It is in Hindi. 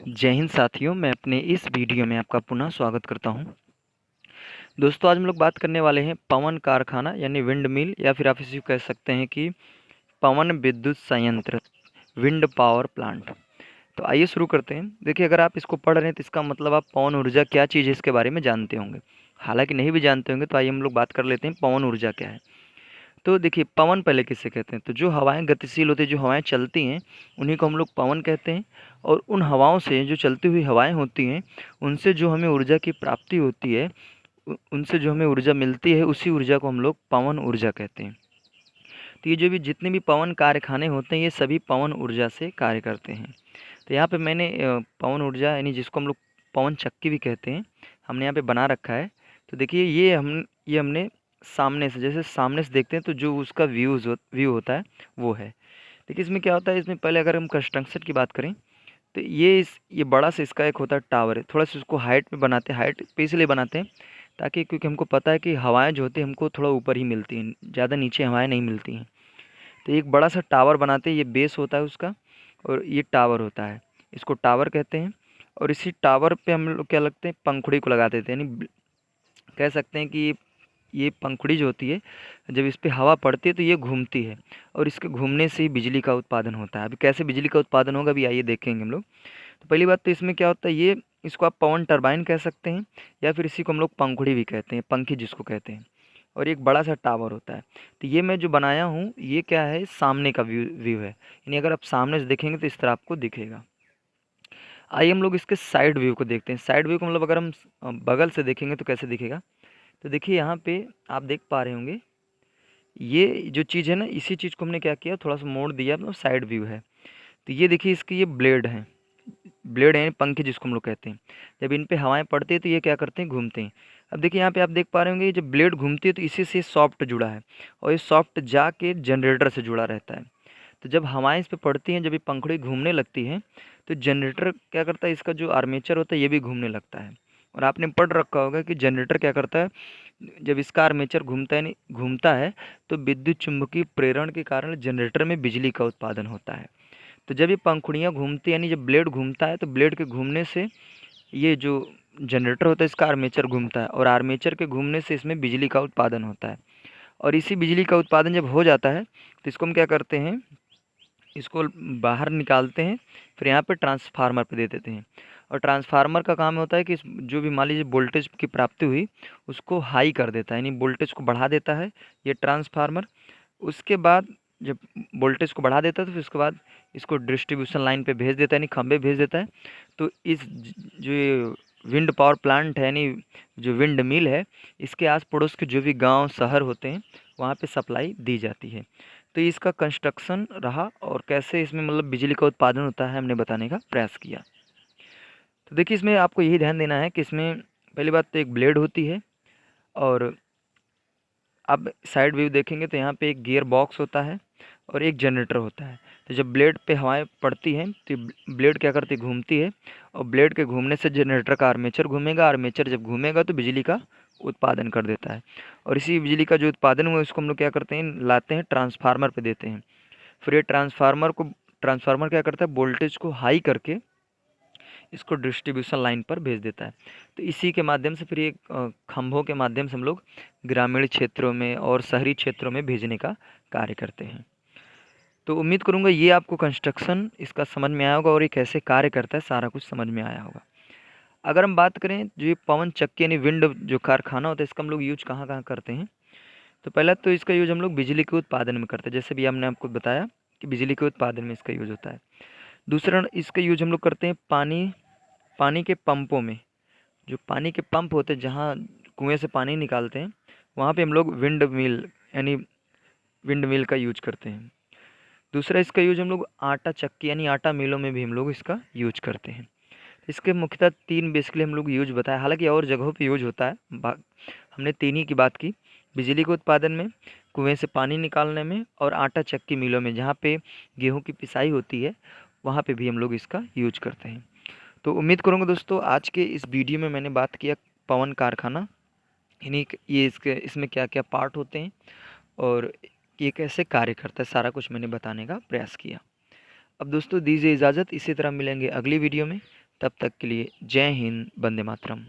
जय हिंद साथियों, मैं अपने इस वीडियो में आपका पुनः स्वागत करता हूं। दोस्तों, आज हम लोग बात करने वाले हैं पवन कारखाना यानी विंड मिल, या फिर आप इसे कह सकते हैं कि पवन विद्युत संयंत्र, विंड पावर प्लांट। तो आइए शुरू करते हैं। देखिए, अगर आप इसको पढ़ रहे हैं तो इसका मतलब आप पवन ऊर्जा क्या चीज़ है इसके बारे में जानते होंगे। हालांकि नहीं भी जानते होंगे तो आइए हम लोग बात कर लेते हैं पवन ऊर्जा क्या है। तो देखिए, पवन पहले किससे कहते हैं? तो जो हवाएं गतिशील होती हैं, जो हवाएं चलती हैं, उन्हीं को हम लोग पवन कहते हैं। और उन हवाओं से, जो चलती हुई हवाएं होती हैं, उनसे जो हमें ऊर्जा की प्राप्ति होती है, उनसे जो हमें ऊर्जा मिलती है, उसी ऊर्जा को हम लोग पवन ऊर्जा कहते हैं। तो ये जो भी जितने भी पवन कारखाने होते हैं, ये सभी पवन ऊर्जा से कार्य करते हैं। तो यहाँ पे मैंने पवन ऊर्जा यानी जिसको हम लोग पवन चक्की भी कहते हैं, हमने यहाँ पे बना रखा है। तो देखिए, ये हमने सामने से, जैसे सामने से देखते हैं तो जो उसका व्यू होता है वो है। देखिए, इसमें क्या होता है, इसमें पहले अगर हम कंस्ट्रक्शन की बात करें तो ये बड़ा सा इसका एक होता है टावर है। थोड़ा सा उसको हाइट में बनाते हैं, हाइट पे इसलिए बनाते हैं ताकि, क्योंकि हमको पता है कि हवाएं जो होती हैं हमको थोड़ा ऊपर ही मिलती हैं, ज़्यादा नीचे हवाएं नहीं मिलती हैं। तो एक बड़ा सा टावर बनाते हैं, ये बेस होता है उसका, और ये टावर होता है, इसको टावर कहते हैं। और इसी टावर पे हम लोग क्या लगते हैं, पंखुड़ी को लगा देते हैं, यानी कह सकते हैं कि ये पंखुड़ी जो होती है, जब इस पे हवा पड़ती है तो ये घूमती है, और इसके घूमने से ही बिजली का उत्पादन होता है। अभी कैसे बिजली का उत्पादन होगा, अभी आइए देखेंगे हम लोग। तो पहली बात तो इसमें क्या होता है, ये इसको आप पवन टरबाइन कह सकते हैं, या फिर इसी को हम लोग पंखुड़ी भी कहते हैं, पंखी जिसको कहते हैं। और एक बड़ा सा टावर होता है। तो ये मैं जो बनाया हूँ, ये क्या है, सामने का व्यू है, यानी अगर आप सामने से देखेंगे तो इस तरह आपको दिखेगा। आइए हम लोग इसके साइड व्यू को देखते हैं। साइड व्यू को मतलब अगर हम बगल से देखेंगे तो कैसे दिखेगा। तो देखिए, यहाँ पे आप देख पा रहे होंगे, ये जो चीज़ है ना, इसी चीज़ को हमने क्या किया, थोड़ा सा मोड़ दिया, मतलब साइड व्यू है। तो ये देखिए, इसकी ये ब्लेड है, ब्लेड है पंखे जिसको हम लोग कहते हैं। जब इन पे हवाएं पड़ती है तो ये क्या करते हैं, घूमते हैं। अब देखिए, यहाँ पे आप देख पा रहे होंगे, ये जब ब्लेड घूमती है तो इसी से सॉफ्ट जुड़ा है, और ये सॉफ्ट जाके जनरेटर से जुड़ा रहता है। तो जब हवाएं इस पे पड़ती हैं, जब ये पंखुड़ी घूमने लगती है, तो जनरेटर क्या करता है, इसका जो आर्मेचर होता है ये भी घूमने लगता है। और आपने पढ़ रखा होगा कि जनरेटर क्या करता है, जब इसका आर्मेचर घूमता है तो विद्युत चुम्बकीय प्रेरण के कारण जनरेटर में बिजली का उत्पादन होता है। तो जब ये पंखुड़ियाँ घूमती, यानी जब ब्लेड घूमता है, तो ब्लेड के घूमने से ये जो जनरेटर होता है इसका आर्मेचर घूमता है, और आर्मेचर के घूमने से इसमें बिजली का उत्पादन होता है। और इसी बिजली का उत्पादन जब हो जाता है तो इसको हम क्या करते हैं, इसको बाहर निकालते हैं, फिर यहाँ पे ट्रांसफार्मर पे दे देते हैं। और ट्रांसफार्मर का काम होता है कि जो भी मान लीजिए वोल्टेज की प्राप्ति हुई, उसको हाई कर देता है, यानी वोल्टेज को बढ़ा देता है ये ट्रांसफार्मर। उसके बाद जब वोल्टेज को बढ़ा देता है तो फिर उसके बाद इसको डिस्ट्रीब्यूशन लाइन पे भेज देता है, यानी खंभे भेज देता है। तो जो ये विंड पावर प्लांट है, यानी जो विंड मिल है, इसके आस पड़ोस के जो भी गांव शहर होते हैं वहाँ पे सप्लाई दी जाती है। तो इसका कंस्ट्रक्शन रहा, और कैसे इसमें मतलब बिजली का उत्पादन होता है हमने बताने का प्रयास किया। तो देखिए, इसमें आपको यही ध्यान देना है कि इसमें पहली बात तो एक ब्लेड होती है, और अब साइड व्यू देखेंगे तो यहाँ पे एक गियर बॉक्स होता है, और एक जनरेटर होता है। तो जब ब्लेड पे हवाएं पड़ती हैं तो ब्लेड क्या करती है, घूमती है, और ब्लेड के घूमने से जनरेटर का आर्मेचर घूमेगा, आर्मेचर जब घूमेगा तो बिजली का उत्पादन कर देता है। और इसी बिजली का जो उत्पादन हुआ उसको हम लोग क्या करते हैं, लाते हैं ट्रांसफार्मर पे देते हैं। फिर ये ट्रांसफार्मर क्या करता है, वोल्टेज को हाई करके इसको डिस्ट्रीब्यूशन लाइन पर भेज देता है। तो इसी के माध्यम से फिर ये खंभों के माध्यम से हम लोग ग्रामीण क्षेत्रों में और शहरी क्षेत्रों में भेजने का कार्य करते हैं। तो उम्मीद करूंगा ये आपको कंस्ट्रक्शन इसका समझ में आया होगा, और ये कैसे कार्य करता है सारा कुछ समझ में आया होगा। अगर हम बात करें जो ये पवन चक्की यानी विंड जो कारखाना होता है, इसका हम लोग यूज कहाँ कहाँ करते हैं। तो पहला तो इसका यूज हम लोग बिजली के उत्पादन में करते हैं, जैसे भी हमने आपको बताया कि बिजली के उत्पादन में इसका यूज होता है। दूसरा, इसका यूज हम लोग करते हैं पानी पानी के पंपों में। जो पानी के पंप होते हैं, जहाँ कुएं से पानी निकालते हैं, वहाँ पे हम लोग विंड मिल का यूज करते हैं। दूसरा, इसका यूज हम लोग आटा चक्की यानी आटा मिलों में भी हम लोग इसका यूज करते हैं। इसके मुख्यतः तीन बेसिकली हम लोग यूज बताया, हालांकि और जगहों पे यूज होता है, हमने तीन ही की बात की। बिजली के उत्पादन में, कुएं से पानी निकालने में, और आटा चक्की मिलों में जहाँ पे गेहूँ की पिसाई होती है, वहाँ पे भी हम लोग इसका यूज करते हैं। तो उम्मीद करूँगा दोस्तों, आज के इस वीडियो में मैंने बात किया पवन कारखाना, यानी ये इसमें क्या क्या पार्ट होते हैं और ये कैसे कार्य करता है, सारा कुछ मैंने बताने का प्रयास किया। अब दोस्तों दीजिए इजाज़त, इसी तरह मिलेंगे अगली वीडियो में। तब तक के लिए जय हिंद, वंदे मातरम।